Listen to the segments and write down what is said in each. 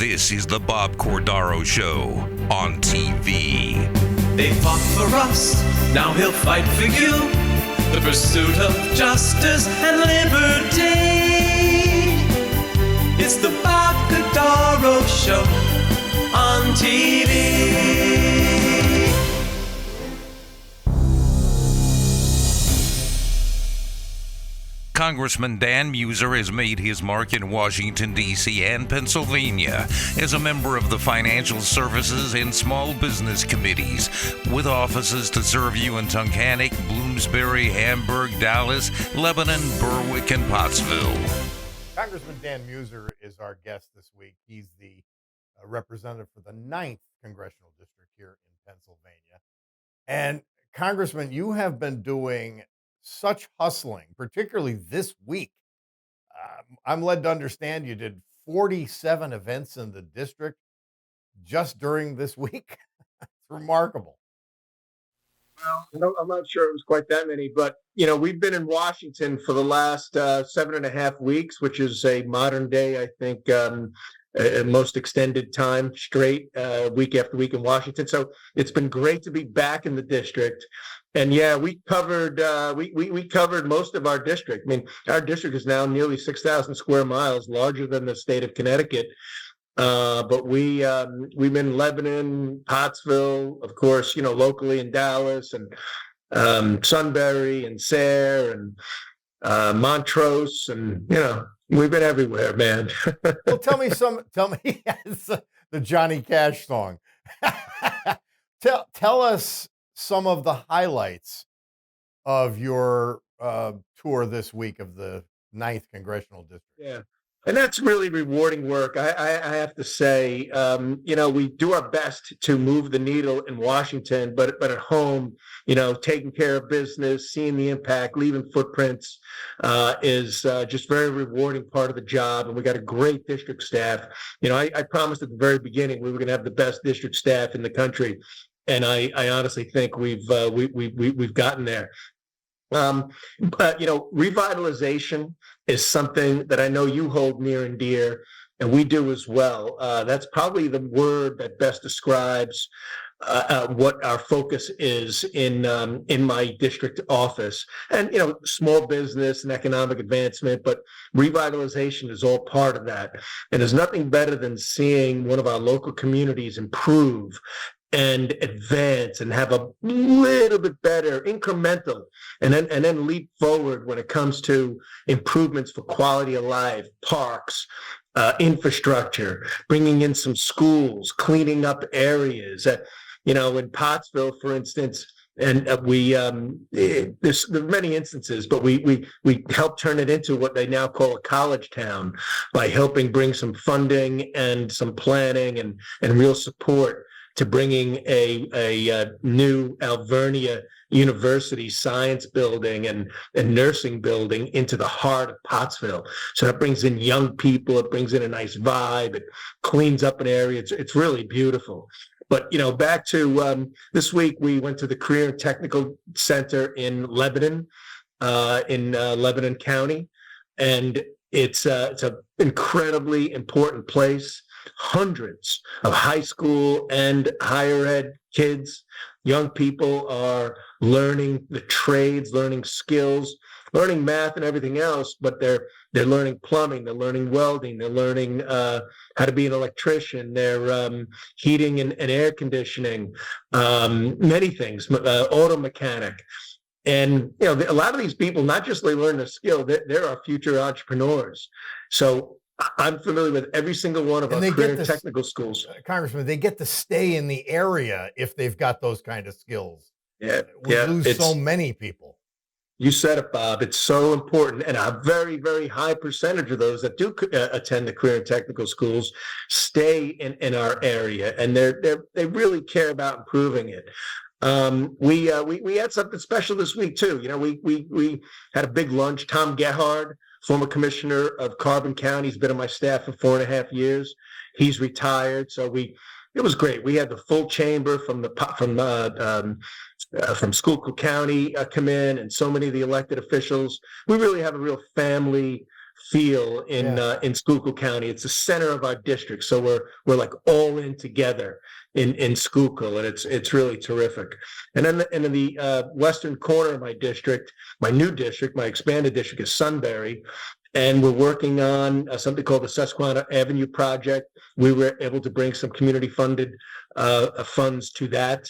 This is the Bob Cordaro Show on TV. They fought for us, now he'll fight for you. The pursuit of justice and liberty. It's the Bob Cordaro Show on TV. Congressman Dan Muser has made his mark in Washington, D.C. and Pennsylvania as a member of the Financial Services and Small Business Committees, with offices to serve you in Tunkhannock, Bloomsbury, Hamburg, Dallas, Lebanon, Berwick, and Pottsville. Congressman Dan Muser is our guest this week. He's the representative for the 9th Congressional District here in Pennsylvania. And Congressman, you have been doing such hustling, particularly this week. I'm led to understand you did 47 events in the district just during this week. It's remarkable. Well, I'm not sure it was quite that many, but, we've been in Washington for the last 7.5 weeks, which is a modern day, I think, most extended time straight, week after week in Washington. So it's been great to be back in the district. And yeah, we covered we covered most of our district. I mean, our district is now nearly 6,000 square miles, larger than the state of Connecticut. But we've been in Lebanon, Pottsville, of course, locally in Dallas, and Sunbury and Sayre and Montrose, and we've been everywhere, man. Well, tell me yes, the Johnny Cash song. Tell us some of the highlights of your tour this week of the 9th Congressional District. Yeah. And that's really rewarding work. I have to say, we do our best to move the needle in Washington, but at home, taking care of business, seeing the impact, leaving footprints is just very rewarding part of the job. And we got a great district staff. I promised at the very beginning we were going to have the best district staff in the country, and I honestly think we've gotten there. But revitalization is something that I know you hold near and dear, and we do as well. That's probably the word that best describes what our focus is in my district office. And small business and economic advancement, but revitalization is all part of that. And there's nothing better than seeing one of our local communities improve and advance and have a little bit better incremental and then leap forward when it comes to improvements for quality of life, parks, infrastructure, bringing in some schools, cleaning up areas. In Pottsville, for instance, and there's many instances, but we helped turn it into what they now call a college town by helping bring some funding and some planning and real support to bringing a new Alvernia University science building and nursing building into the heart of Pottsville. So that brings in young people. It brings in a nice vibe. It cleans up an area. It's really beautiful. But, back to this week, we went to the Career and Technical Center in Lebanon, Lebanon County. And it's an incredibly important place. Hundreds of high school and higher ed kids, young people are learning the trades, learning skills, learning math and everything else, but they're learning plumbing, they're learning welding, they're learning how to be an electrician, they're heating and air conditioning, many things, auto mechanic. And, a lot of these people, not just they learn a skill, they're our future entrepreneurs. So I'm familiar with every single one of our career technical schools. Congressman, they get to stay in the area if they've got those kind of skills. Yeah, we lose so many people. You said it, Bob. It's so important, and a very, very high percentage of those that do attend the career and technical schools stay in our area, and they really care about improving it. We had something special this week too. We had a big lunch. Tom Gehard, former commissioner of Carbon County, has been on my staff for 4.5 years. He's retired, so it was great. We had the full chamber from Schuylkill County come in, and so many of the elected officials. We really have a real family feel in Schuylkill County. It's the center of our district, so we're like all in together in Schuylkill, and it's really terrific. And then in the western corner of my district, my new district, my expanded district is Sunbury, and we're working on something called the Susquehanna Avenue Project. We were able to bring some community-funded funds to that.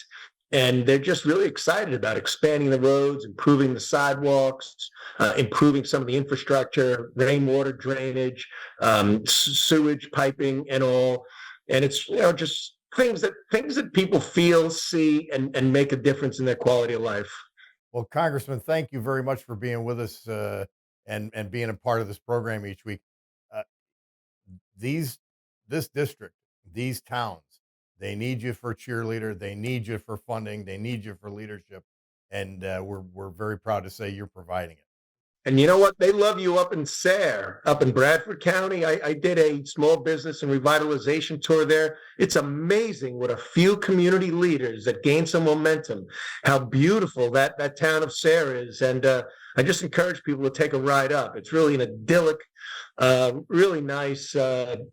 And they're just really excited about expanding the roads, improving the sidewalks, improving some of the infrastructure, rainwater drainage, sewage piping, and all. And it's just things that people feel, see, and make a difference in their quality of life. Well, Congressman, thank you very much for being with us and being a part of this program each week. Uh, this district, these towns, they need you for cheerleader. They need you for funding. They need you for leadership, and we're very proud to say you're providing it. And you know what? They love you up in Sayre, up in Bradford County. I did a small business and revitalization tour there. It's amazing what a few community leaders that gain some momentum, how beautiful that town of Sayre is. And I just encourage people to take a ride up. It's really an idyllic, really nice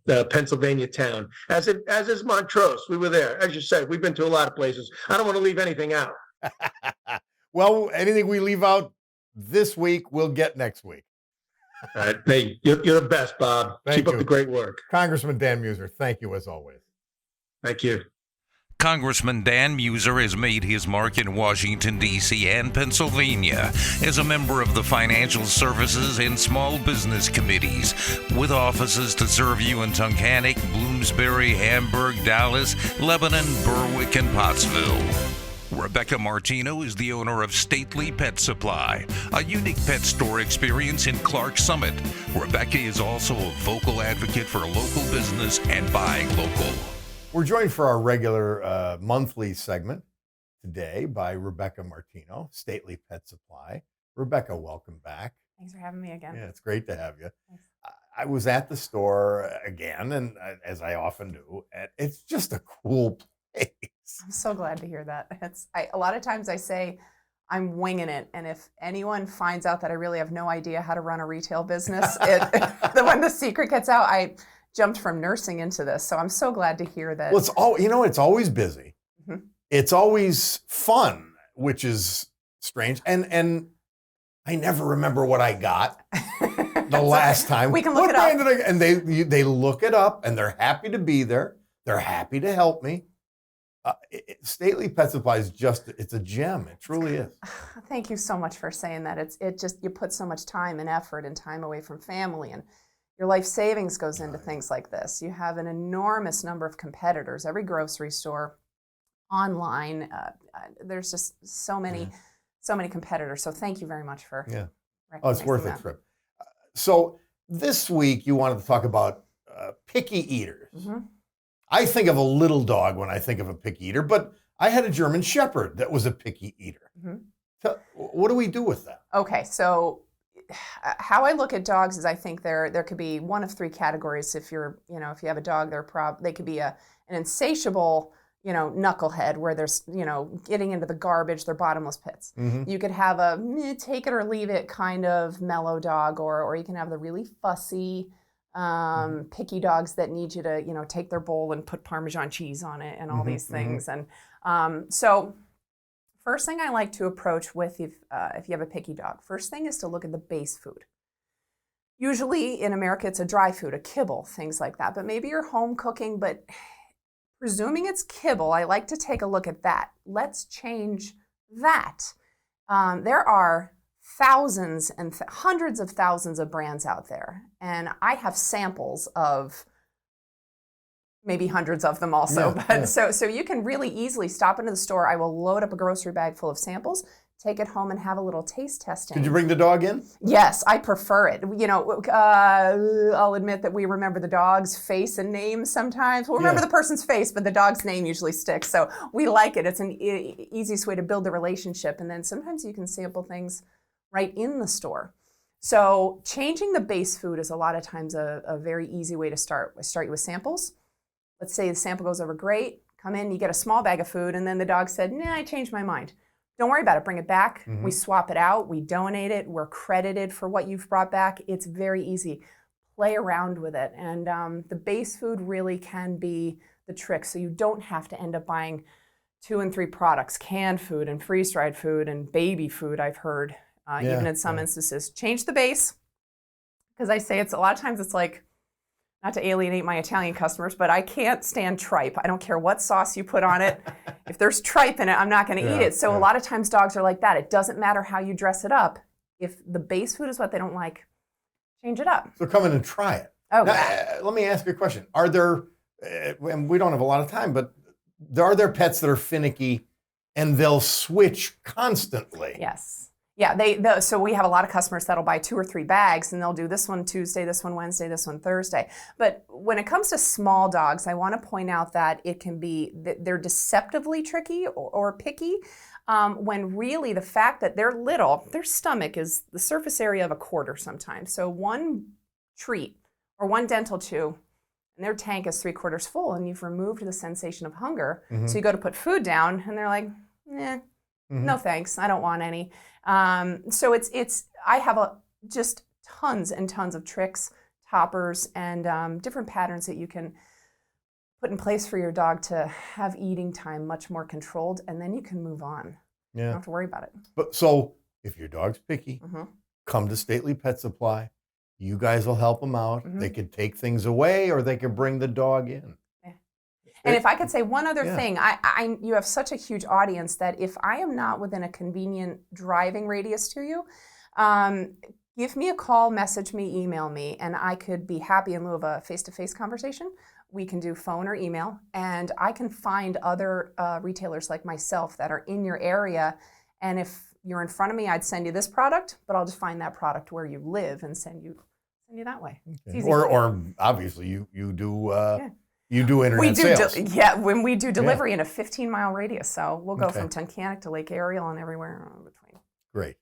Pennsylvania town, as is Montrose. We were there. As you said, we've been to a lot of places. I don't want to leave anything out. Well, anything we leave out this week, we'll get next week. All right. Hey, you're the best, Bob. Keep up the great work. Congressman Dan Muser, thank you as always. Thank you. Congressman Dan Muser has made his mark in Washington, D.C. and Pennsylvania as a member of the Financial Services and Small Business Committees, with offices to serve you in Tunkhannock, Bloomsbury, Hamburg, Dallas, Lebanon, Berwick, and Pottsville. Rebecca Martino is the owner of Stately Pet Supply, a unique pet store experience in Clark Summit. Rebecca is also a vocal advocate for local business and buying local. We're joined for our regular monthly segment today by Rebecca Martino, Stately Pet Supply. Rebecca, welcome back. Thanks for having me again. Yeah, it's great to have you. Thanks. I was at the store again, and as I often do, and it's just a cool place. I'm so glad to hear that. A lot of times I say I'm winging it, and if anyone finds out that I really have no idea how to run a retail business, when the secret gets out, I jumped from nursing into this. So I'm so glad to hear that. Well, it's always busy. Mm-hmm. It's always fun, which is strange, and I never remember what I got the last time. We can look it up. And they look it up, and they're happy to be there. They're happy to help me. Stately Pet Supply is it's a gem. It truly is. Thank you so much for saying that. It just, you put so much time and effort and time away from family, and your life savings goes into things like this. You have an enormous number of competitors. Every grocery store, online, there's just so many competitors. So thank you very much for it's worth a trip. So this week you wanted to talk about picky eaters. Mm-hmm. I think of a little dog when I think of a picky eater, but I had a German Shepherd that was a picky eater. Mm-hmm. What do we do with that? Okay, so how I look at dogs is I think there could be one of three categories. If you have a dog, they could be an insatiable, knucklehead where there's, getting into the garbage, they're bottomless pits. Mm-hmm. You could have a take it or leave it kind of mellow dog, or you can have the really fussy, picky dogs that need you to, take their bowl and put Parmesan cheese on it and all these things. And so first thing I like to approach with if you have a picky dog, first thing is to look at the base food. Usually in America, it's a dry food, a kibble, things like that. But maybe you're home cooking, but presuming it's kibble, I like to take a look at that. Let's change that. There are thousands and hundreds of thousands of brands out there. And I have samples of maybe hundreds of them also. So you can really easily stop into the store. I will load up a grocery bag full of samples, take it home and have a little taste testing. Did you bring the dog in? Yes, I prefer it. I'll admit that we remember the dog's face and name sometimes. We'll remember the person's face, but the dog's name usually sticks. So we like it. It's an easiest way to build a relationship. And then sometimes you can sample things right in the store. So changing the base food is a lot of times a very easy way to start. I start you with samples. Let's say the sample goes over great. Come in, you get a small bag of food, and then the dog said, nah, I changed my mind. don't worry about it. Bring it back. Mhm. We swap it out. We donate it. We're credited for what you've brought back. It's very easy. Play around with it. And the base food really can be the trick. So you don't have to end up buying 2 and 3 products, canned food and freeze-dried food and baby food, I've heard, even in some instances. Change the base. Because I say it's a lot of times it's like, not to alienate my Italian customers, but I can't stand tripe. I don't care what sauce you put on it. If there's tripe in it, I'm not going to eat it. So a lot of times dogs are like that. It doesn't matter how you dress it up. If the base food is what they don't like, change it up. So come in and try it. Oh, now, yeah. let me ask you a question. Are there, and we don't have a lot of time, but are there pets that are finicky and they'll switch constantly? Yes. Yeah, so we have a lot of customers that'll buy 2 or 3 bags, and they'll do this one Tuesday, this one Wednesday, this one Thursday. But when it comes to small dogs, I want to point out that it can be, they're deceptively tricky or picky, when really the fact that they're little, their stomach is the surface area of a quarter sometimes. So one treat or one dental chew, and their tank is 3/4 full, and you've removed the sensation of hunger. Mhm. So you go to put food down, and they're like, no thanks, I don't want any. So I have just tons and tons of tricks, toppers, and different patterns that you can put in place for your dog to have eating time much more controlled, and then you can move on. You don't have to worry about it. But so if your dog's picky, Mm-hmm. come to Stately Pet Supply. You guys will help them out. Mm-hmm. They could take things away or they could bring the dog in. And if I could say one other Yeah. thing, you have such a huge audience that if I am not within a convenient driving radius to you, give me a call, message me, email me, and I could be happy in lieu of a face-to-face conversation. We can do phone or email, and I can find other retailers like myself that are in your area. And if you're in front of me, I'd send you this product, but I'll just find that product where you live and send you that way. It's easy. Or obviously you do you do internet We do, sales. when we do delivery in a 15-mile radius. So we'll go Okay. from Tunkhannock to Lake Ariel and everywhere in between. Great.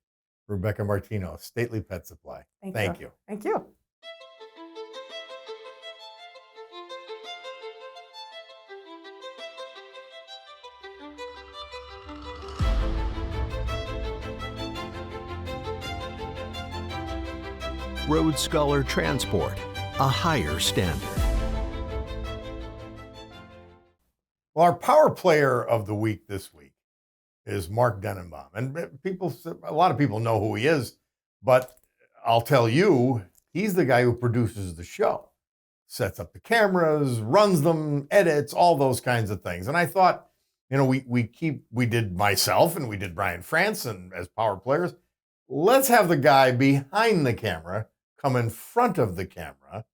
Rebecca Martino, Stately Pet Supply. Thank you. Thank you. Road Scholar Transport, a higher standard. Well, our power player of the week this week is Mark Dennebaum. And a lot of people know who he is, but I'll tell you, he's the guy who produces the show, sets up the cameras, runs them, edits, all those kinds of things. And I thought, we did myself and we did Brian Franson as power players. Let's have the guy behind the camera come in front of the camera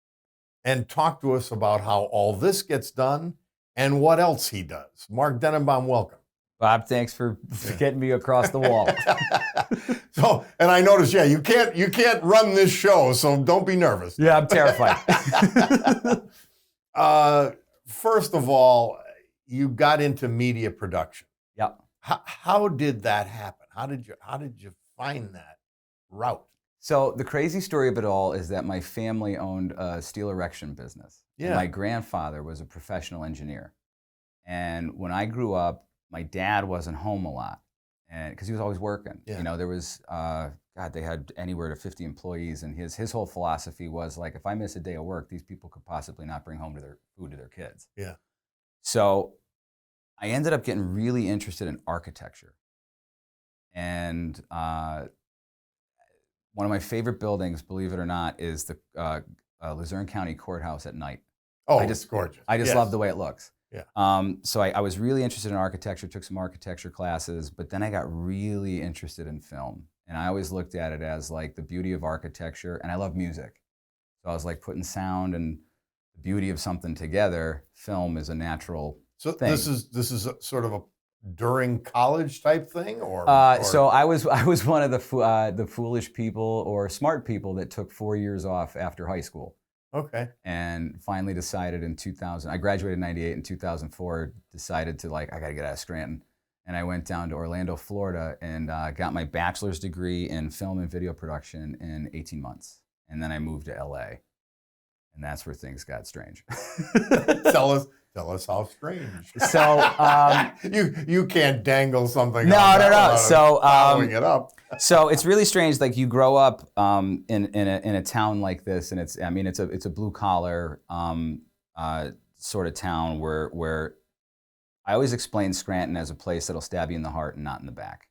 and talk to us about how all this gets done and what else he does. Mark Dennebaum, welcome. Bob, thanks for getting me across the wall. So, and I noticed, you can't run this show, so don't be nervous. Yeah, I'm terrified. First of all, you got into media production. Yep. How did that happen? How did you find that route? So the crazy story of it all is that my family owned a steel erection business. Yeah. And my grandfather was a professional engineer. And when I grew up, my dad wasn't home a lot, and because he was always working. Yeah. There was they had anywhere to 50 employees, and his whole philosophy was like, if I miss a day of work, these people could possibly not bring home their food to their kids. Yeah. So I ended up getting really interested in architecture, and one of my favorite buildings, believe it or not, is the Luzerne County Courthouse at night. Oh, it's gorgeous. I just Yes. love the way it looks. Yeah. So I was really interested in architecture, took some architecture classes, but then I got really interested in film. And I always looked at it as like the beauty of architecture, and I love music. So I was like putting sound and the beauty of something together. Film is a natural So thing. this is a sort of a during college type thing, or So I was one of the foolish people or smart people that took 4 years off after high school. okay. And finally decided in 2000, I graduated in 98, in 2004, decided to I got to get out of Scranton. And I went down to Orlando, Florida, and got my bachelor's degree in film and video production in 18 months. And then I moved to LA. And that's where things got strange. Tell us how strange. So you can't dangle something. No. without So following it up. So it's really strange. Like you grow up in a town like this, and it's a blue collar sort of town where I always explain Scranton as a place that'll stab you in the heart and not in the back.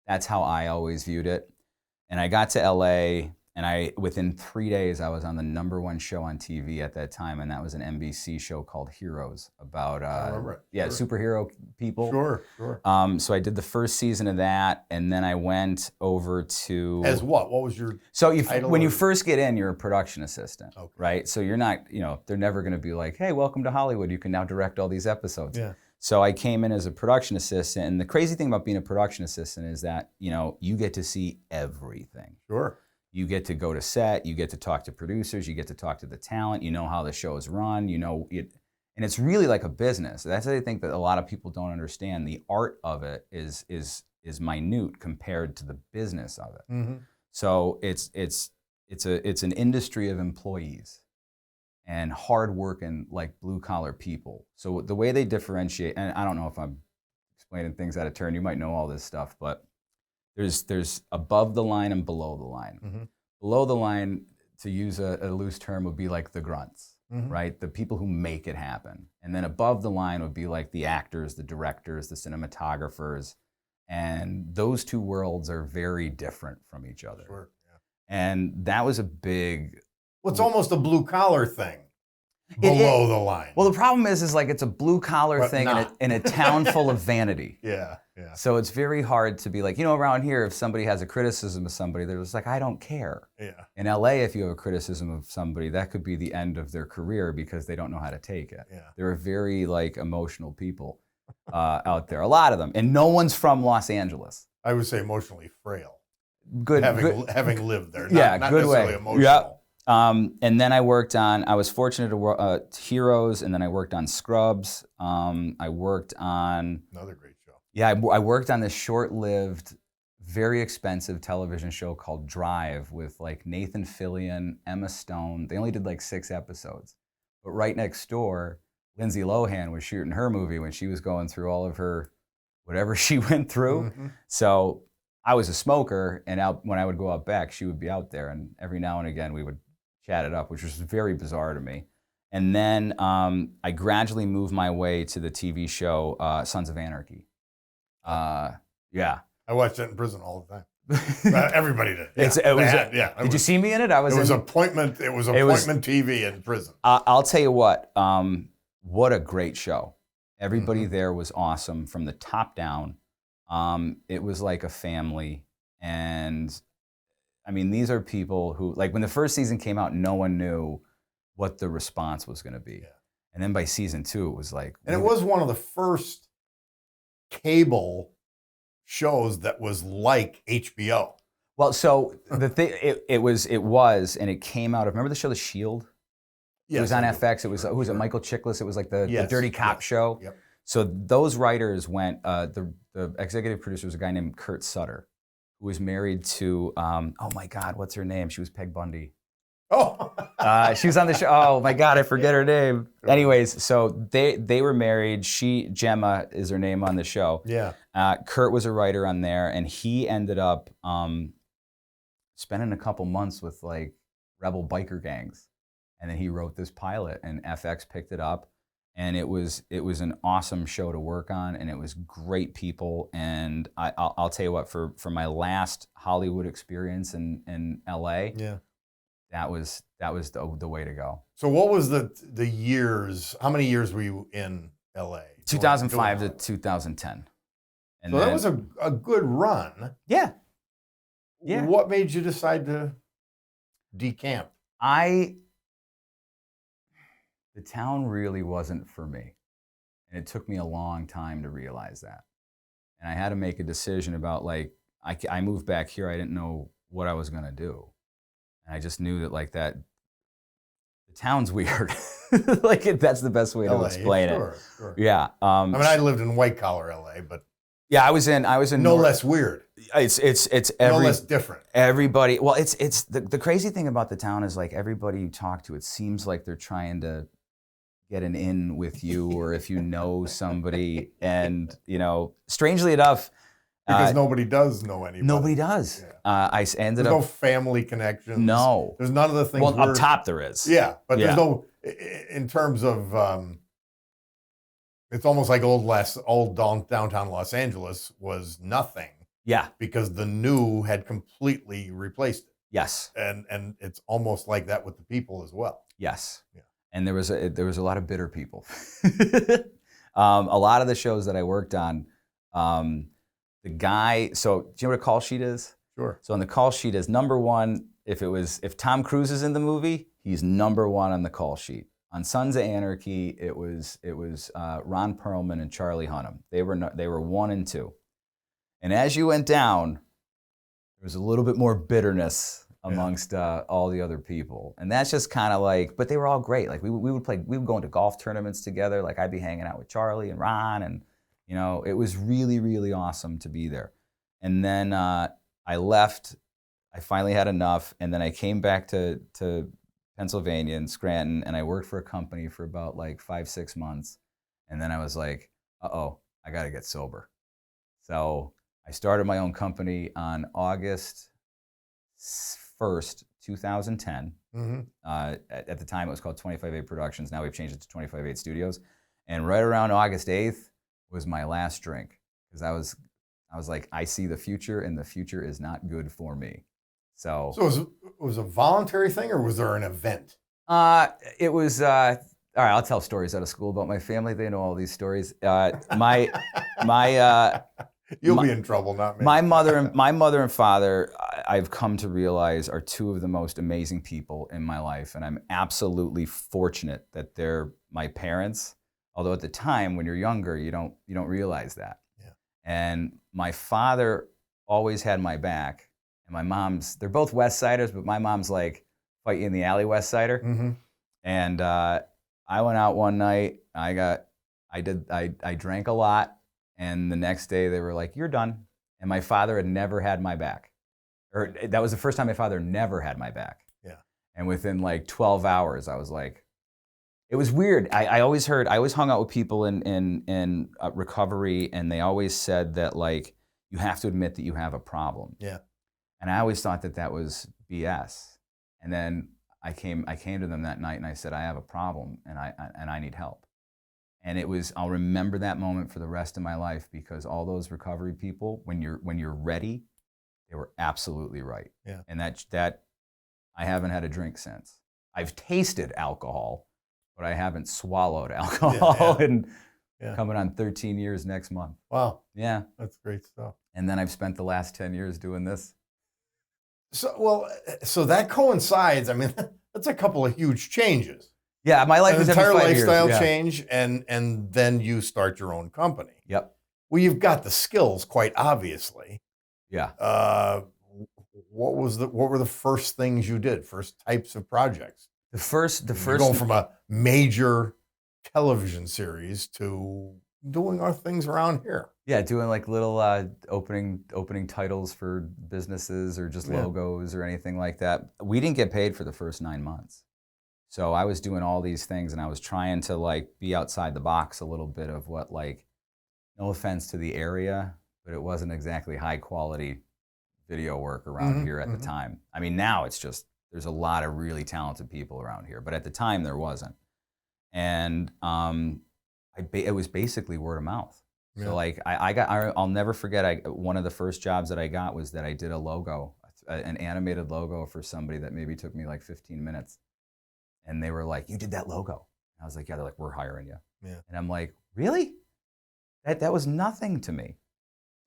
That's how I always viewed it. And I got to LA, and within 3 days I was on the #1 show on TV at that time, and that was an NBC show called Heroes about Sure. superhero people. Sure. So I did the first season of that, and then I went over to As what? What was your So title when you or- first get in, you're a production assistant, Okay. right? So you're not, they're never going to be like, hey, welcome to Hollywood. You can now direct all these episodes. Yeah. So I came in as a production assistant, and the crazy thing about being a production assistant is that, you get to see everything. Sure. You get to go to set, you get to talk to producers, you get to talk to the talent, you know how the show is run, and it's really like a business. That's what I think that a lot of people don't understand. The art of it is minute compared to the business of it. Mm-hmm. So it's an industry of employees and hardworking, like blue collar people. So the way they differentiate, and I don't know if I'm explaining things out of turn, you might know all this stuff, but there's above the line and below the line. Mm-hmm. Below the line, to use a loose term, would be like the grunts, Mhm. right? The people who make it happen. And then above the line would be like the actors, the directors, the cinematographers. And those two worlds are very different from each other. Sure. Yeah. And that was a big... Well, it's almost a blue collar thing. Below the line. Well, the problem is like it's a blue collar But thing not. in a town full of vanity. Yeah. So it's very hard to be like, around here, if somebody has a criticism of somebody, they're just like, I don't care. Yeah. In LA, if you have a criticism of somebody, that could be the end of their career because they don't know how to take it. Yeah. They're very emotional people out there, a lot of them. And no one's from Los Angeles. I would say emotionally frail. Good. Having lived there. Yeah, not good necessarily way. emotional. Yep. And then I was fortunate to work Heroes, and then I worked on Scrubs. I worked on... Another great show. Yeah, I worked on this short-lived, very expensive television show called Drive with like Nathan Fillion, Emma Stone. They only did like 6 episodes. But right next door, Lindsay Lohan was shooting her movie when she was going through all of her, whatever she went through. Mm-hmm. So I was a smoker, and when I would go out back, she would be out there. And every now and again, we would chat it up, which was very bizarre to me. And then I gradually moved my way to the TV show Sons of Anarchy. Yeah. I watched it in prison all the time. Everybody did. Yeah. Did you see me in it? It was appointment TV in prison. I'll tell you what a great show. Everybody there was awesome from the top down. It was like a family. And I mean, these are people who, like when the first season came out, no one knew what the response was going to be. Yeah. And then by season 2, it was like... And it was one of the first cable shows that was like HBO. Well, so the thing, it was, and it came out of, remember the show The Shield? Yes, it was on FX. It was, who was it, Michael Chiklis? It was like the dirty cop show. Yep. So those writers went, the executive producer was a guy named Kurt Sutter, who was married to, oh my God, what's her name? She was Peg Bundy. Oh. She was on the show. Oh my God, I forget her name. Anyways, so they were married. Gemma is her name on the show. Yeah. Kurt was a writer on there, and he ended up spending a couple months with like rebel biker gangs. And then he wrote this pilot, and FX picked it up. And it was an awesome show to work on, and it was great people. And I'll tell you what, for my last Hollywood experience in LA, yeah, that was the way to go. So what was the years? How many years were you in LA? 2005 to 2010. And so that was a good run. Yeah. Yeah. What made you decide to decamp? The town really wasn't for me. And it took me a long time to realize that. And I had to make a decision about, like, I moved back here. I didn't know what I was going to do. And I just knew that, like, the town's weird. Like, that's the best way to explain it. Sure. Yeah. I mean, I lived in white collar LA, but Yeah, I was in No less weird. It's No less different. everybody. Well, it's the crazy thing about the town is like everybody you talk to, it seems like they're trying to get an in with you, or if you know somebody, and strangely enough, Because nobody does know anybody. nobody does. Yeah. I ended There's up no family connections. No. There's none of the things. well up top there is. Yeah, but Yeah. there's no, in terms of, it's almost like old downtown Los Angeles was nothing Yeah. because the new had completely replaced it. Yes. And it's almost like that with the people as well. Yes. Yeah. And there was a lot of bitter people. A lot of the shows that I worked on, the guy. So do you know what a call sheet is? Sure. So on the call sheet is number one. If Tom Cruise is in the movie, he's number one on the call sheet. On Sons of Anarchy, it was Ron Perlman and Charlie Hunnam. They were 1 and 2. And as you went down, there was a little bit more bitterness amongst all the other people, and that's just kind of like. But they were all great. Like we would go into golf tournaments together. Like I'd be hanging out with Charlie and Ron, and it was really, really awesome to be there. And then I left. I finally had enough, and then I came back to Pennsylvania in Scranton, and I worked for a company for about like 5-6 months, and then I was like, uh-oh, I got to get sober. So I started my own company on August 1st, 2010. Mm-hmm. At the time, it was called 25/8 Productions. Now we've changed it to 25/8 Studios. And right around August 8th was my last drink, because I was like, I see the future, and the future is not good for me. So it was a voluntary thing, or was there an event? it was. All right, I'll tell stories out of school about my family. They know all these stories. You'll be in trouble, not me. My mother and father, I've come to realize, are two of the most amazing people in my life, and I'm absolutely fortunate that they're my parents. Although at the time, when you're younger, you don't realize that. Yeah. And my father always had my back, and my mom's. They're both West Siders, but my mom's like fight you in the alley West Sider. Mm-hmm. And I went out one night. I drank a lot. And the next day they were like, "You're done." And my father had never had my back. Or that was the first time my father never had my back. Yeah. And within like 12 hours, I was like, it was weird. I always hung out with people in recovery, and they always said that like, you have to admit that you have a problem. Yeah. And I always thought that was BS. And then I came to them that night and I said, I have a problem and I need help. And I'll remember that moment for the rest of my life, because all those recovery people, when you're ready, they were absolutely right. Yeah. And that I haven't had a drink since. I've tasted alcohol, but I haven't swallowed alcohol in coming on 13 years next month. Wow. Yeah. That's great stuff. And then I've spent the last 10 years doing this. So that coincides. I mean, that's a couple of huge changes. Yeah, my life was every entire 5 years. lifestyle Yeah. change, and then you start your own company. Yep. Well, you've got the skills, quite obviously. Yeah. What were the first things you did? First types of projects? The first You're going from a major television series to doing our things around here. Yeah, doing like little opening titles for businesses, or just logos or anything like that. We didn't get paid for the first 9 months. So I was doing all these things, and I was trying to like be outside the box a little bit of what, like, no offense to the area, but it wasn't exactly high quality video work around here at the time. I mean, now it's just, there's a lot of really talented people around here, but at the time there wasn't. And it was basically word of mouth. Yeah. So like I'll never forget, one of the first jobs that I got was that I did a logo, an animated logo for somebody that maybe took me like 15 minutes. And they were like, "You did that logo?" And I was like, "Yeah." They're like, "We're hiring you." Yeah. And I'm like, "Really? That was nothing to me.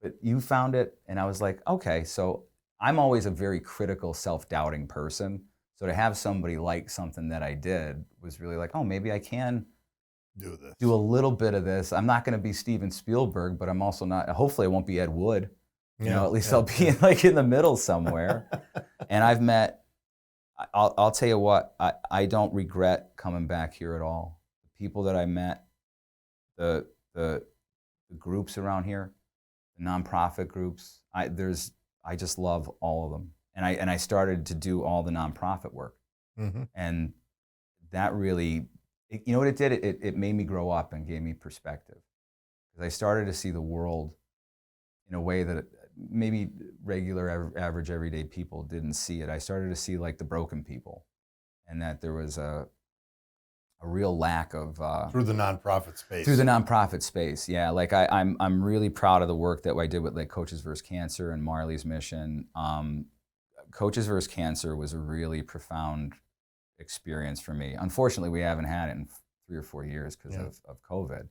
But you found it." And I was like, "Okay." So I'm always a very critical, self-doubting person. So to have somebody like something that I did was really like, oh, maybe I can do a little bit of this. I'm not going to be Steven Spielberg, but I'm also not, hopefully I won't be Ed Wood. At least I'll be in the middle somewhere. And I've met, I'll tell you what, I don't regret coming back here at all. The people that I met, the groups around here, nonprofit groups. I just love all of them, and I started to do all the nonprofit work, and that really, you know what it did? It made me grow up and gave me perspective, because I started to see the world in a way that maybe regular, average, everyday people didn't see it. I started to see like the broken people, and that there was a real lack of through the nonprofit space. Through the nonprofit space, yeah. Like I'm really proud of the work that I did with like Coaches vs. Cancer and Marley's Mission. Coaches vs. Cancer was a really profound experience for me. Unfortunately, we haven't had it in 3 or 4 years because of COVID.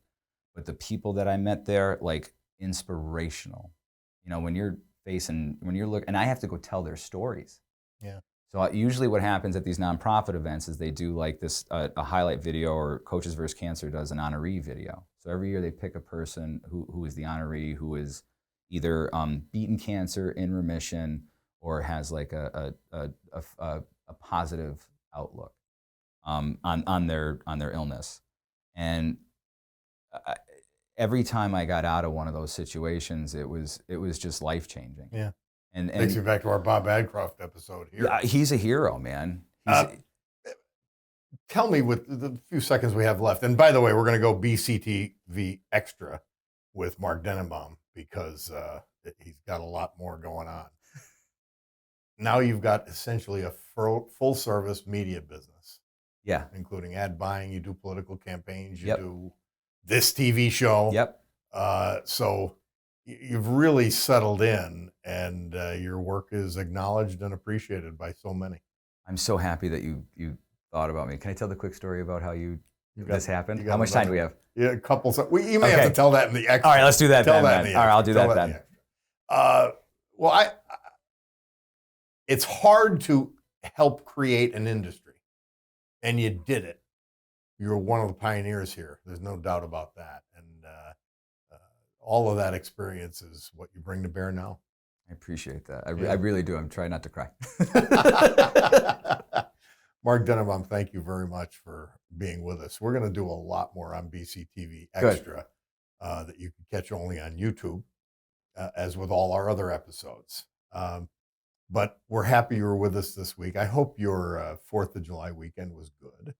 But the people that I met there, like inspirational. You know, when you're looking, and I have to go tell their stories. Yeah. So usually what happens at these nonprofit events is they do like this, a highlight video, or Coaches vs. Cancer does an honoree video. So every year they pick a person who is the honoree, who is either beaten cancer, in remission, or has like a positive outlook on their illness. And every time I got out of one of those situations, it was just life changing. Yeah. And takes you back to our Bob Adcroft episode here. He's a hero, man. Tell me, with the few seconds we have left, and by the way, we're going to go BCTV Extra with Mark Dennebaum, because he's got a lot more going on. Now you've got essentially a full service media business. Yeah. Including ad buying, you do political campaigns, you Yep. do this TV show. Yep. So you've really settled in, and your work is acknowledged and appreciated by so many. I'm so happy that you thought about me. Can I tell the quick story about how this happened? got How much time do we have? Yeah, a couple. You may have to tell that in the extra. All right, let's do that then. All right, I'll do that then. Well, it's hard to help create an industry, and you did it. You're one of the pioneers here. There's no doubt about that. And all of that experience is what you bring to bear now. I appreciate that. I really do. I'm trying not to cry. Mark Dennebaum, thank you very much for being with us. We're going to do a lot more on BCTV Extra that you can catch only on YouTube, as with all our other episodes. But we're happy you were with us this week. I hope your 4th of July weekend was good,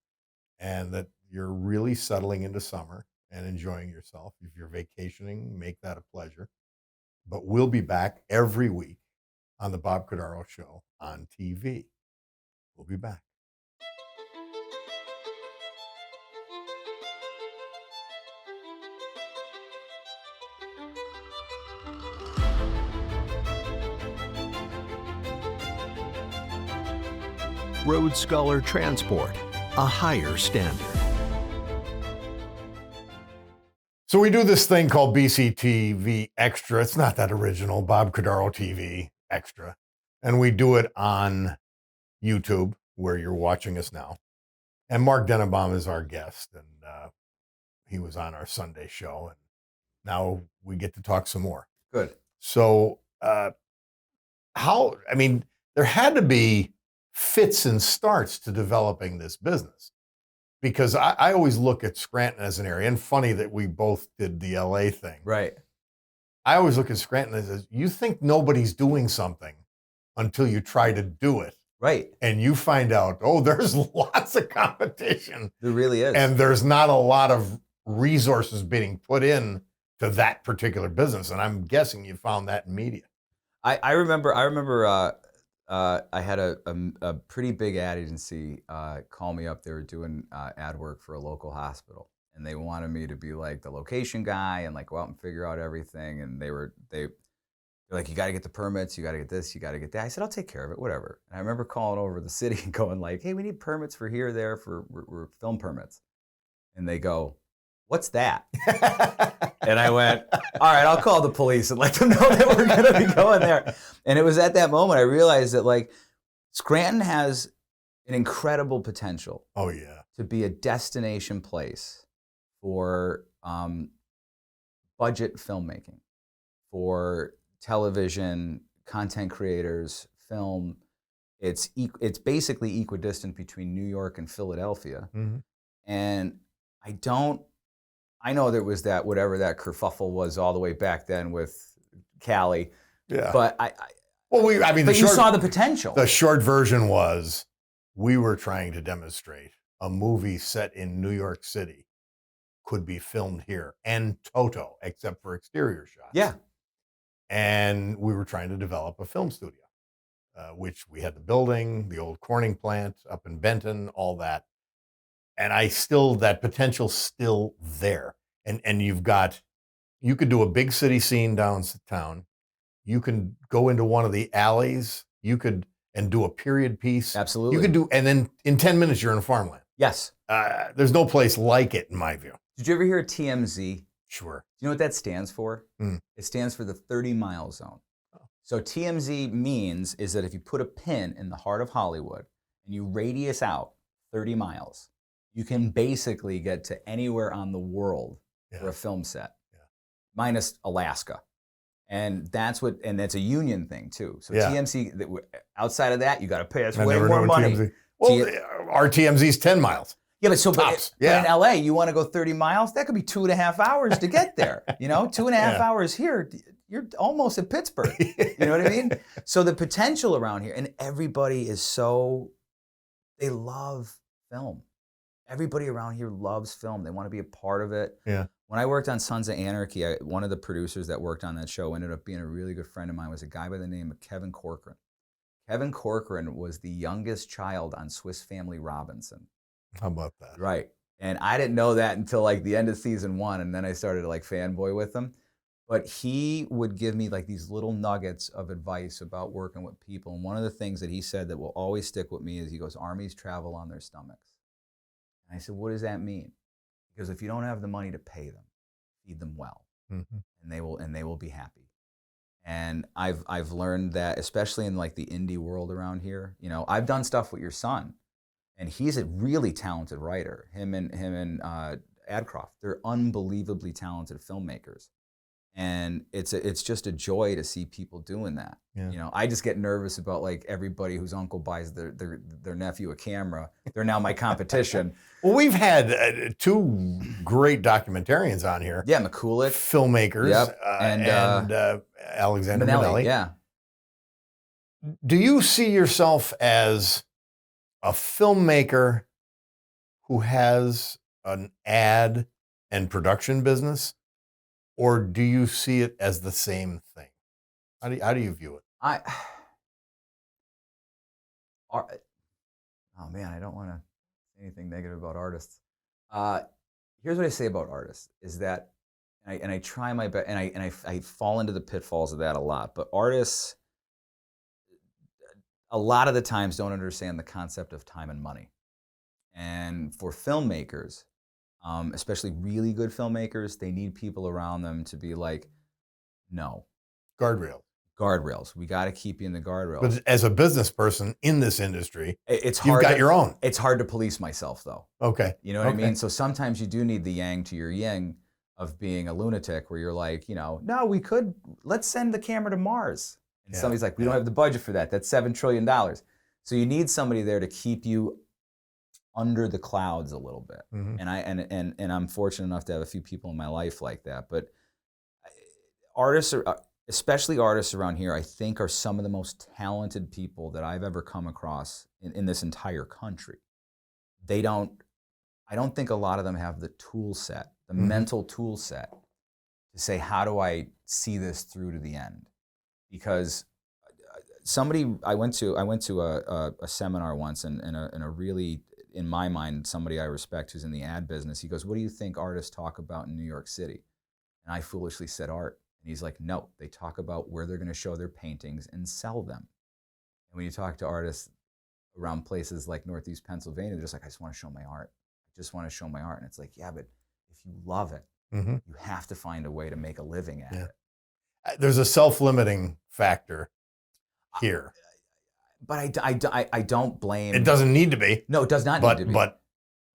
and that you're really settling into summer and enjoying yourself. If you're vacationing, make that a pleasure. But we'll be back every week on the Bob Cordaro Show on TV. We'll be back. Road Scholar Transport, a higher standard. So we do this thing called BCTV Extra. It's not that original, Bob Cordaro TV Extra. And we do it on YouTube, where you're watching us now. And Mark Dennebaum is our guest, and he was on our Sunday show, and now we get to talk some more. Good. So there had to be fits and starts to developing this business, because I always look at Scranton as an area, and funny that we both did the LA thing. Right. I always look at Scranton as, you think nobody's doing something until you try to do it. Right. And you find out, there's lots of competition. There really is. And there's not a lot of resources being put in to that particular business. And I'm guessing you found that in media. I remember I had a pretty big ad agency call me up. They were doing ad work for a local hospital, and they wanted me to be like the location guy and like go out and figure out everything. And they're like, you got to get the permits, you got to get this, you got to get that. I said, I'll take care of it, whatever. And I remember calling over the city and going like, hey, we need permits for here, there, for we're film permits. And they go, what's that? And I went, all right, I'll call the police and let them know that we're going to be going there. And it was at that moment I realized that like Scranton has an incredible potential. Oh yeah. To be a destination place for budget filmmaking, for television, content creators, film. It's basically equidistant between New York and Philadelphia. Mm-hmm. And I know there was that, whatever that kerfuffle was all the way back then with Cali. Yeah. But the you saw the potential. The short version was we were trying to demonstrate a movie set in New York City could be filmed here and toto, except for exterior shots. Yeah. And we were trying to develop a film studio, which we had the building, the old Corning plant up in Benton, all that. And that potential's still there. And you could do a big city scene downtown. You can go into one of the alleys. And do a period piece. Absolutely. You could and then in 10 minutes, you're in a farmland. Yes. There's no place like it, in my view. Did you ever hear of TMZ? Sure. Do you know what that stands for? It stands for the 30-mile zone. Oh. So TMZ means is that if you put a pin in the heart of Hollywood and you radius out 30 miles, you can basically get to anywhere on the world for a film set, minus Alaska. And that's a union thing too. So TMZ, outside of that, you got to pay us way more money. TMZ. Well, our TMZ's 10 miles. Yeah, but in LA, you want to go 30 miles? That could be 2.5 hours to get there. 2.5 hours here, you're almost at Pittsburgh. You know what I mean? So the potential around here, and everybody they love film. Everybody around here loves film. They want to be a part of it. Yeah. When I worked on Sons of Anarchy, one of the producers that worked on that show ended up being a really good friend of mine, was a guy by the name of Kevin Corcoran. Kevin Corcoran was the youngest child on Swiss Family Robinson. How about that? Right. And I didn't know that until like the end of season 1, and then I started to like fanboy with him. But he would give me like these little nuggets of advice about working with people. And one of the things that he said that will always stick with me is he goes, armies travel on their stomachs. And I said, what does that mean? Because if you don't have the money to pay them, feed them well, and they will be happy. And I've learned that, especially in like the indie world around here. I've done stuff with your son, and he's a really talented writer. Him and Adcroft, they're unbelievably talented filmmakers. And it's just a joy to see people doing that. Yeah. I just get nervous about like everybody whose uncle buys their nephew a camera. They're now my competition. Well, we've had 2 great documentarians on here. Yeah, McCulloch, filmmakers, and Alexander Manelli. Yeah. Do you see yourself as a filmmaker who has an ad and production business? Or do you see it as the same thing? How do you view it? Oh man, I don't want to say anything negative about artists. Here's what I say about artists is that, and I try my best, and I fall into the pitfalls of that a lot. But artists, a lot of the times, don't understand the concept of time and money. And for filmmakers, especially really good filmmakers, they need people around them to be like, no. Guardrails. We got to keep you in the guardrails. But as a business person in this industry, you've got your own. It's hard to police myself, though. Okay. You know what I mean? So sometimes you do need the yang to your yin of being a lunatic, where you're like, no, let's send the camera to Mars. And somebody's like, we don't have the budget for that. That's $7 trillion. So you need somebody there to keep you under the clouds a little bit. And I'm fortunate enough to have a few people in my life like that. But artists, especially artists around here, I think are some of the most talented people that I've ever come across in this entire country. I don't think a lot of them have the tool set, the mental tool set to say, how do I see this through to the end? Because I went to a seminar once, and a really, in my mind, somebody I respect who's in the ad business, he goes, what do you think artists talk about in New York City? And I foolishly said art. And he's like, no, they talk about where they're going to show their paintings and sell them. And when you talk to artists around places like Northeast Pennsylvania, they're just like, I just want to show my art. I just want to show my art. And it's like, yeah, but if you love it, you have to find a way to make a living at it. There's a self-limiting factor here. But I don't blame. It doesn't need to be. No, it does not need to be. But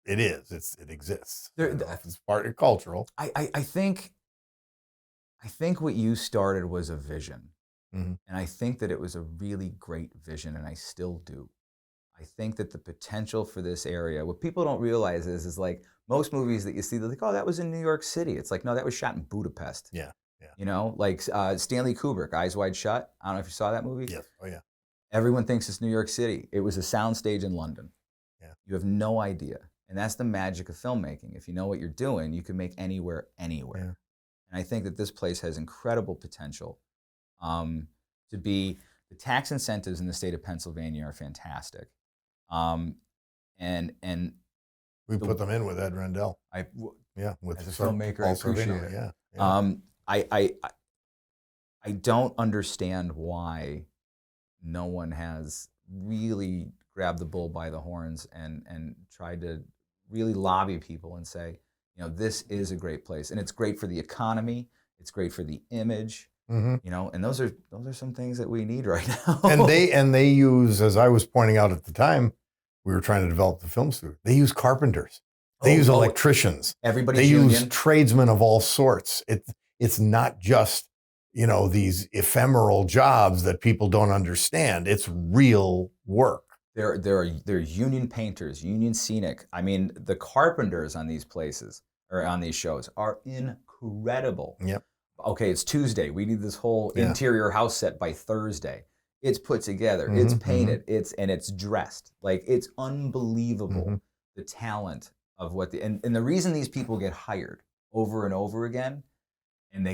it is. It exists. It's part of cultural. I think what you started was a vision. And I think that it was a really great vision, and I still do. I think that the potential for this area, what people don't realize is like most movies that you see, they're like, oh, that was in New York City. It's like, no, that was shot in Budapest. Yeah. Yeah. You know, like Stanley Kubrick, Eyes Wide Shut. I don't know if you saw that movie. Yes. Oh yeah. Everyone thinks it's New York City. It was a soundstage in London. Yeah. You have no idea. And that's the magic of filmmaking. If you know what you're doing, you can make anywhere. Yeah. And I think that this place has incredible potential to be, the tax incentives in the state of Pennsylvania are fantastic. And We put them in with Ed Rendell. Yeah, with as a Sir filmmaker, Paul I appreciate Sorvino, it. Yeah. I don't understand why no one has really grabbed the bull by the horns and tried to really lobby people and say, you know, this is a great place, and it's great for the economy, it's great for the image, Mm-hmm. you know, and those are some things that we need right now. And they use, as I was pointing out at the time, we were trying to develop the film studio. They use carpenters. They use electricians. Everybody's They union. use tradesmen of all sorts. It's not just, you know, these ephemeral jobs that people don't understand. It's real work. There are union painters, union scenic. I mean, the carpenters on these places or on these shows are incredible. Yep. Okay, it's Tuesday. We need this whole interior house set by Thursday. It's put together. Mm-hmm, It's painted. It's dressed. Like, it's unbelievable the talent of what and the reason these people get hired over and over again. And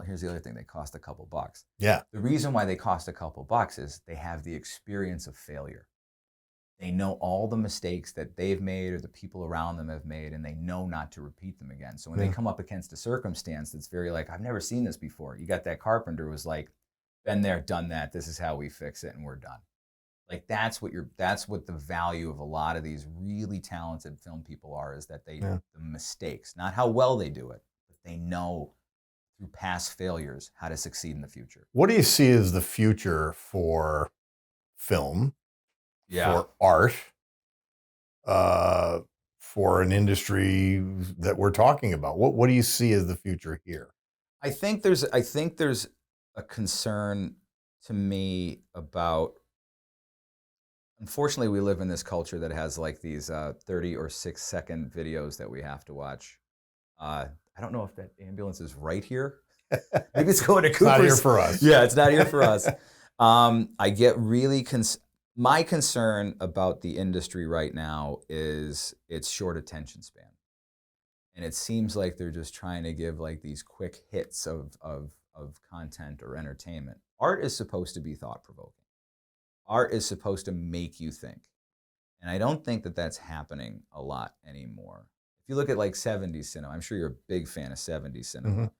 here's the other thing, they cost a couple bucks. Yeah. The reason why they cost a couple bucks is they have the experience of failure. They know all the mistakes that they've made or the people around them have made, and they know not to repeat them again. So when they come up against a circumstance that's very like, I've never seen this before. You got that carpenter was like, been there, done that. This is how we fix it, and we're done. Like, that's what the value of a lot of these really talented film people are, is that they the mistakes, not how well they do it, but they know through past failures how to succeed in the future. What do you see as the future for film, for art, for an industry that we're talking about? What do you see as the future here? I think there's a concern to me about, unfortunately, we live in this culture that has like these 30 or 6-second videos that we have to watch. I don't know if that ambulance is right here. Maybe it's going to Cooper's. It's not here for us. Yeah, it's not here for us. I get really my concern about the industry right now is its short attention span. And it seems like they're just trying to give like these quick hits of content or entertainment. Art is supposed to be thought-provoking. Art is supposed to make you think. And I don't think that that's happening a lot anymore. If you look at like 70s cinema, I'm sure you're a big fan of 70s cinema.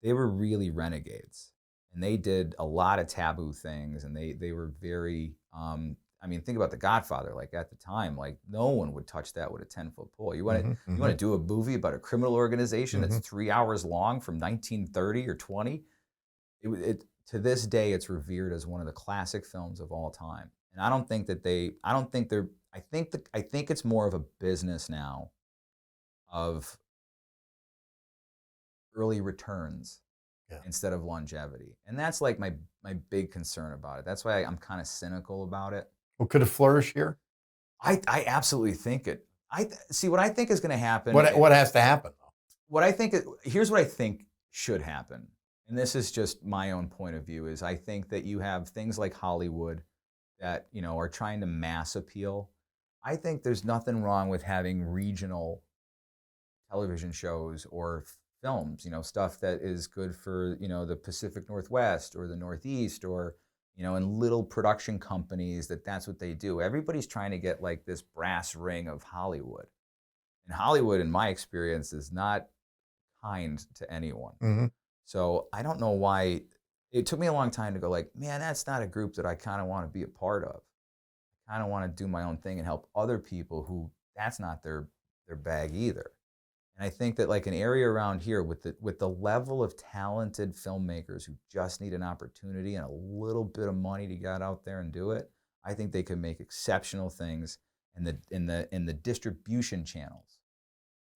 They were really renegades. And they did a lot of taboo things, and they were very, I mean, think about The Godfather. Like, at the time, like, no one would touch that with a 10-foot pole. You want to do a movie about a criminal organization that's 3 hours long from 1930 or 20? To this day, it's revered as one of the classic films of all time. And I think it's more of a business now of early returns instead of longevity. And that's like my big concern about it. That's why I'm kind of cynical about it. Well, could it flourish here? I absolutely think it. See what I think is going to happen. What has to happen, though? Here's what I think should happen. And this is just my own point of view, is I think that you have things like Hollywood that, you know, are trying to mass appeal. I think there's nothing wrong with having regional television shows or films, you know, stuff that is good for, you know, the Pacific Northwest or the Northeast, or, you know, in little production companies that's what they do. Everybody's trying to get like this brass ring of Hollywood. And Hollywood, in my experience, is not kind to anyone. So I don't know why. It took me a long time to go like, man, that's not a group that I kind of want to be a part of. I kind of want to do my own thing and help other people who that's not their bag either. And I think that like an area around here with the level of talented filmmakers who just need an opportunity and a little bit of money to get out there and do it, I think they can make exceptional things. And the distribution channels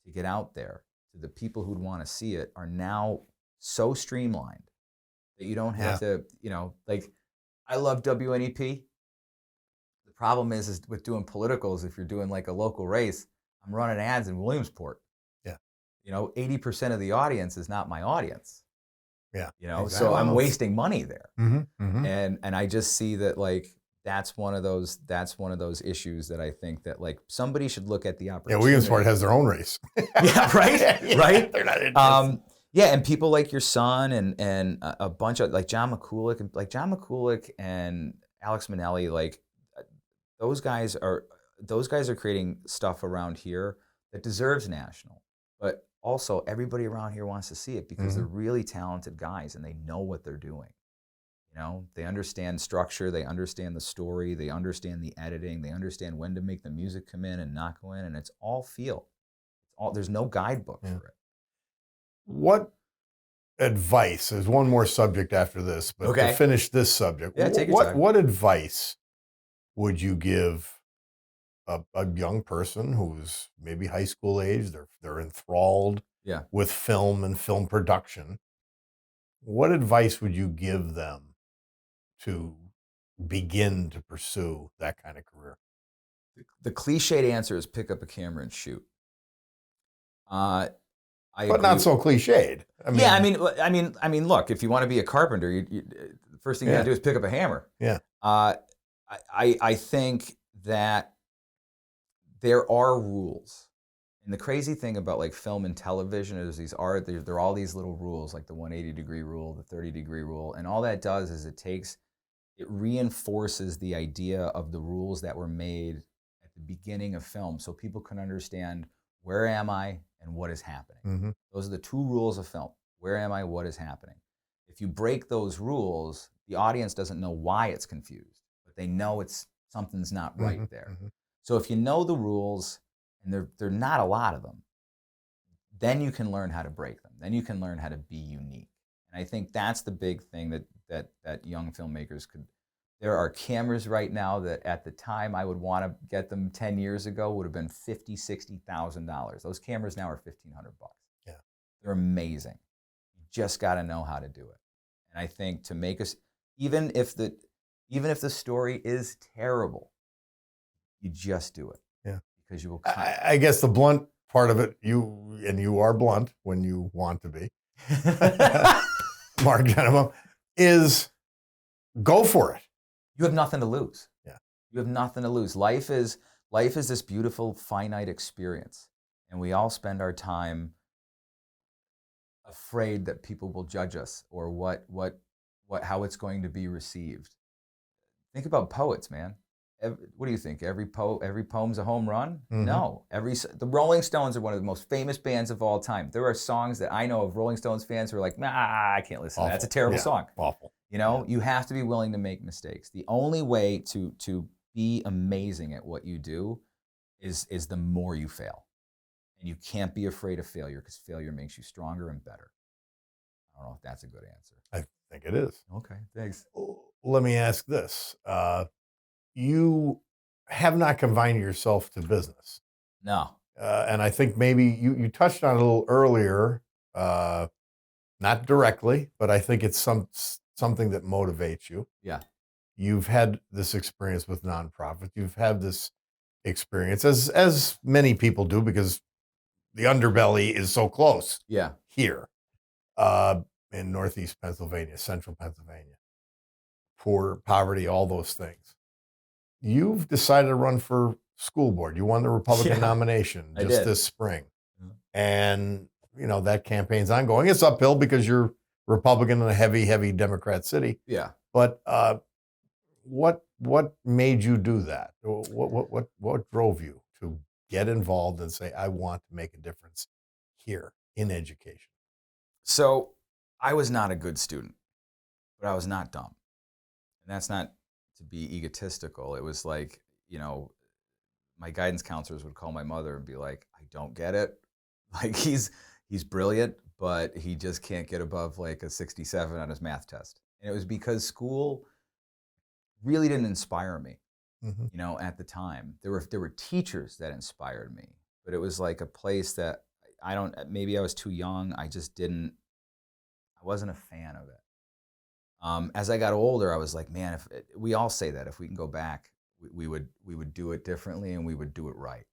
to get out there to the people who'd want to see it are now so streamlined that you don't have to, you know, like, I love WNEP. The problem is with doing politicals, if you're doing like a local race, I'm running ads in Williamsport. You know, 80% of the audience is not my audience. Yeah. You know, Exactly. so I'm wasting money there. Mm-hmm. And I just see that like that's one of those issues that I think that like somebody should look at the Yeah, opportunity. Williamsport has their own race. Yeah, right, Yeah, right. They're not interested. Yeah, and people like your son and a bunch of like John McCulloch and Alex Minnelli, like those guys are creating stuff around here that deserves national, but also everybody around here wants to see it because they're really talented guys and they know what they're doing. You know, they understand structure, they understand the story, they understand the editing, they understand when to make the music come in and not go in, and it's all feel. There's no guidebook for it. What advice? There's one more subject after this, but to finish this subject, take your time. what advice would you give a young person who's maybe high school age? They're enthralled with film and film production. What advice would you give them to begin to pursue that kind of career? The cliched answer is pick up a camera and shoot. But not so cliched. I mean, look, if you want to be a carpenter, the first thing you got to do is pick up a hammer. Yeah. I think that there are rules. And the crazy thing about like film and television is there are all these little rules, like the 180-degree rule, the 30-degree rule, and all that does is it reinforces the idea of the rules that were made at the beginning of film so people can understand where am I and what is happening. Those are the two rules of film. Where am I, what is happening? If you break those rules, the audience doesn't know why it's confused, but they know something's not right there. So if you know the rules, and they're not a lot of them, then you can learn how to break them. Then you can learn how to be unique. And I think that's the big thing that young filmmakers could. There are cameras right now that at the time I would want to get them 10 years ago would have been $50,000, $60,000. Those cameras now are $1,500. Yeah. They're amazing. You just got to know how to do it. And I think to make us, even if the story is terrible, you just do it. Yeah. Because you will. I guess the blunt part of it, you are blunt when you want to be, Mark Dennebaum, is go for it. You have nothing to lose. Yeah. You have nothing to lose. Life is this beautiful, finite experience. And we all spend our time afraid that people will judge us or how it's going to be received. Think about poets, man. What do you think? Every poem's a home run? No. The Rolling Stones are one of the most famous bands of all time. There are songs that I know of Rolling Stones fans who are like, nah, I can't listen to that. That's a terrible song. Awful. You know, you have to be willing to make mistakes. The only way to be amazing at what you do is the more you fail. And you can't be afraid of failure because failure makes you stronger and better. I don't know if that's a good answer. I think it is. Okay, thanks. Let me ask this. You have not confined yourself to business. No. And I think maybe you touched on it a little earlier, not directly, but I think it's something that motivates you. Yeah. You've had this experience with nonprofits. You've had this experience, as many people do, because the underbelly is so close. Yeah. Here, in Northeast Pennsylvania, Central Pennsylvania, poverty, all those things. You've decided to run for school board. You won the Republican nomination just this spring. Yeah. And, that campaign's ongoing. It's uphill because you're Republican in a heavy, heavy Democrat city. Yeah. But what made you do that? What drove you to get involved and say, I want to make a difference here in education? So I was not a good student, but I was not dumb. And that's not to be egotistical. It was like, my guidance counselors would call my mother and be like, I don't get it. Like he's brilliant, but he just can't get above like a 67 on his math test. And it was because school really didn't inspire me, at the time. There were teachers that inspired me, but it was like a place that maybe I was too young. I wasn't a fan of it. As I got older, I was like, man, we all say that if we can go back, we would do it differently and we would do it right.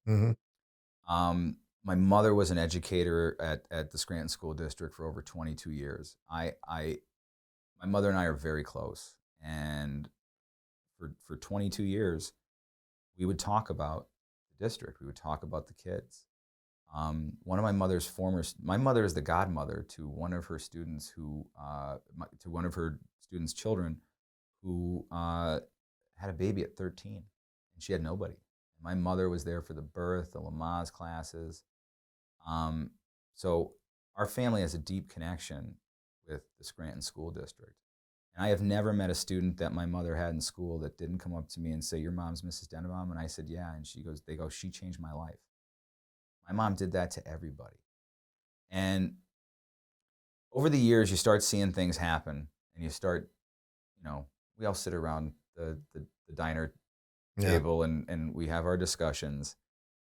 my mother was an educator at the Scranton School District for over 22 years. My mother and I are very close, and for 22 years, we would talk about the district. We would talk about the kids. One of my my mother is the godmother to one of her students to one of her students' children who had a baby at 13, and she had nobody. My mother was there for the birth, the Lamaze classes. So our family has a deep connection with the Scranton School District. And I have never met a student that my mother had in school that didn't come up to me and say, "Your mom's Mrs. Dennebaum?" And I said, "Yeah." And they go, "She changed my life." My mom did that to everybody. And over the years, you start seeing things happen, and you start, we all sit around the diner table and we have our discussions.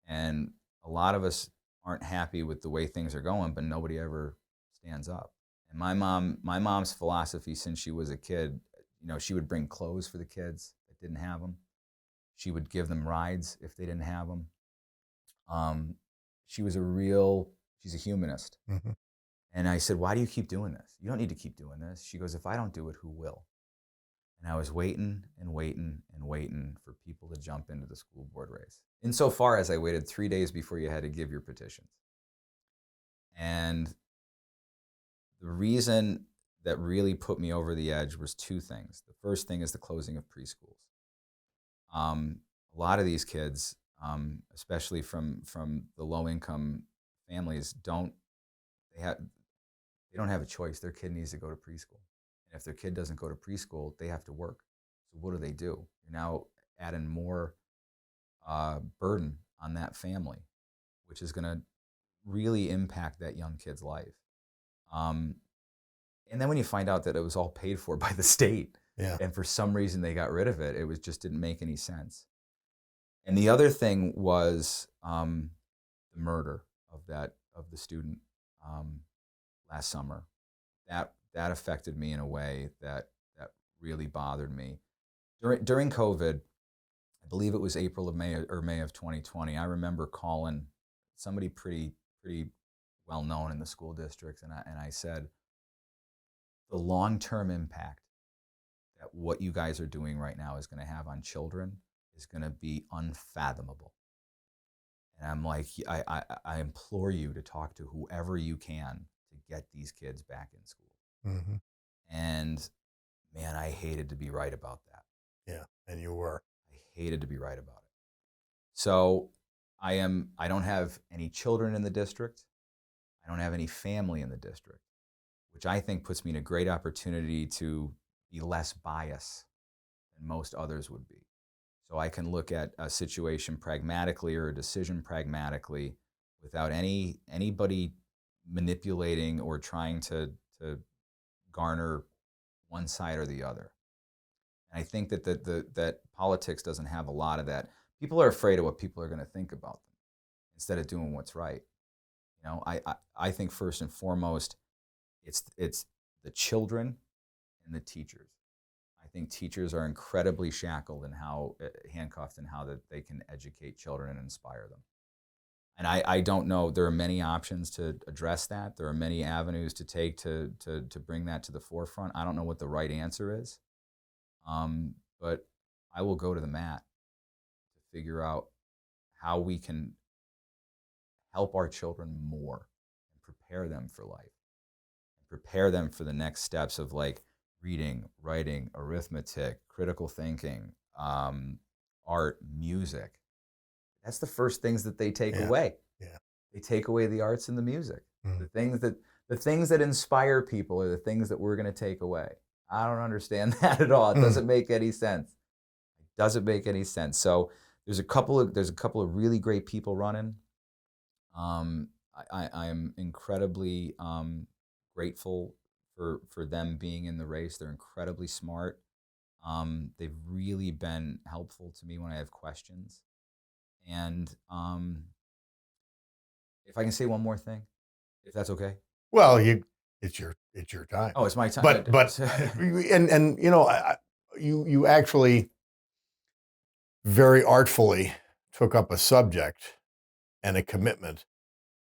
And a lot of us aren't happy with the way things are going, but nobody ever stands up. And my mom's philosophy since she was a kid, she would bring clothes for the kids that didn't have them. She would give them rides if they didn't have them. She's a humanist. Mm-hmm. And I said, "Why do you keep doing this? You don't need to keep doing this." She goes, "If I don't do it, who will?" And I was waiting and waiting and waiting for people to jump into the school board race. Insofar as I waited 3 days before you had to give your petitions. And the reason that really put me over the edge was two things. The first thing is the closing of preschools. A lot of these kids, especially from the low-income families, they don't have a choice. Their kid needs to go to preschool. And if their kid doesn't go to preschool, they have to work. So what do? You're now adding more burden on that family, which is going to really impact that young kid's life. And then when you find out that it was all paid for by the state, and for some reason they got rid of it, just didn't make any sense. And the other thing was the murder of the student last summer. That affected me in a way that really bothered me. During COVID, I believe it was May of 2020. I remember calling somebody pretty well known in the school district, and I said, the long-term impact that what you guys are doing right now is going to have on children is going to be unfathomable. And I'm like, I implore you to talk to whoever you can to get these kids back in school. Mm-hmm. And man, I hated to be right about that. Yeah, and you were. I hated to be right about it. So I don't have any children in the district. I don't have any family in the district, which I think puts me in a great opportunity to be less biased than most others would be. So I can look at a situation pragmatically or a decision pragmatically without anybody manipulating or trying to garner one side or the other. And I think that politics doesn't have a lot of that. People are afraid of what people are going to think about them instead of doing what's right. I think first and foremost, it's the children and the teachers. I think teachers are incredibly shackled and handcuffed in how that they can educate children and inspire them. And I don't know, there are many options to address that. There are many avenues to take to bring that to the forefront. I don't know what the right answer is, but I will go to the mat to figure out how we can help our children more and prepare them for life, and prepare them for the next steps of like reading, writing, arithmetic, critical thinking, art, music. That's the first things that they take away. Yeah. They take away the arts and the music. Mm. The things that inspire people are the things that we're going to take away. I don't understand that at all. It doesn't make any sense. It doesn't make any sense. So there's a couple of really great people running. I am incredibly grateful for them being in the race. They're incredibly smart. They've really been helpful to me when I have questions. And if I can say one more thing, if that's okay. Well, it's your time. Oh, it's my time. But and you actually very artfully took up a subject and a commitment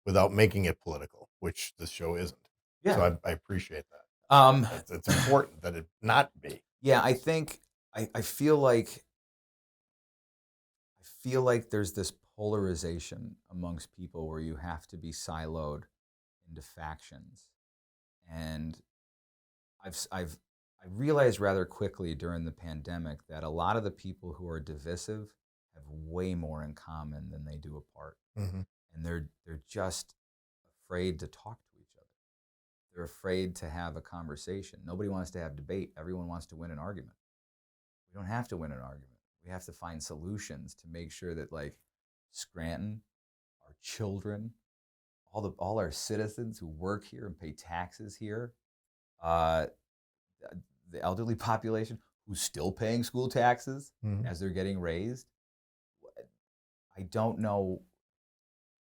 without making it political, which this show isn't. Yeah. So I appreciate that. It's important that it not be. Yeah, I think I feel like there's this polarization amongst people where you have to be siloed into factions, and I realized rather quickly during the pandemic that a lot of the people who are divisive have way more in common than they do apart, and they're just afraid to talk to each other. They're afraid to have a conversation. Nobody wants to have debate. Everyone wants to win an argument. We don't have to win an argument. We have to find solutions to make sure that, like, Scranton, our children, all our citizens who work here and pay taxes here, the elderly population who's still paying school taxes as they're getting raised. I don't know.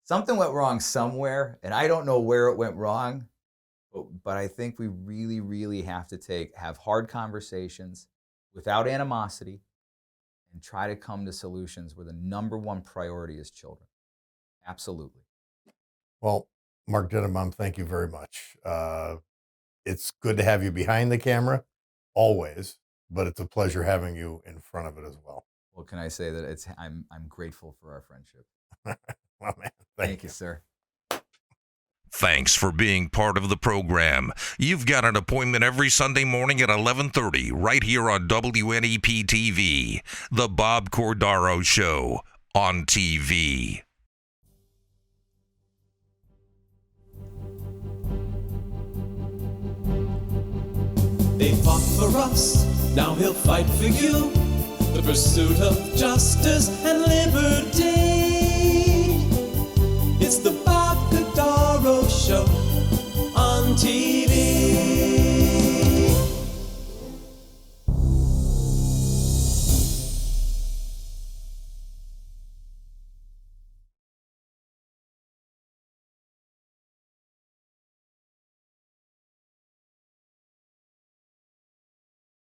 Something went wrong somewhere, and I don't know where it went wrong. But I think we really, really have to have hard conversations without animosity and try to come to solutions where the number one priority is children. Absolutely. Well, Mark Dennebaum, thank you very much. It's good to have you behind the camera, always, but it's a pleasure having you in front of it as well. Well, can I say that I'm grateful for our friendship. Well, man, Thank you, sir. Thanks for being part of the program. You've got an appointment every Sunday morning at 11:30 right here on WNEP TV, The Bob Cordaro Show on TV. They fought for us, now he'll fight for you. The pursuit of justice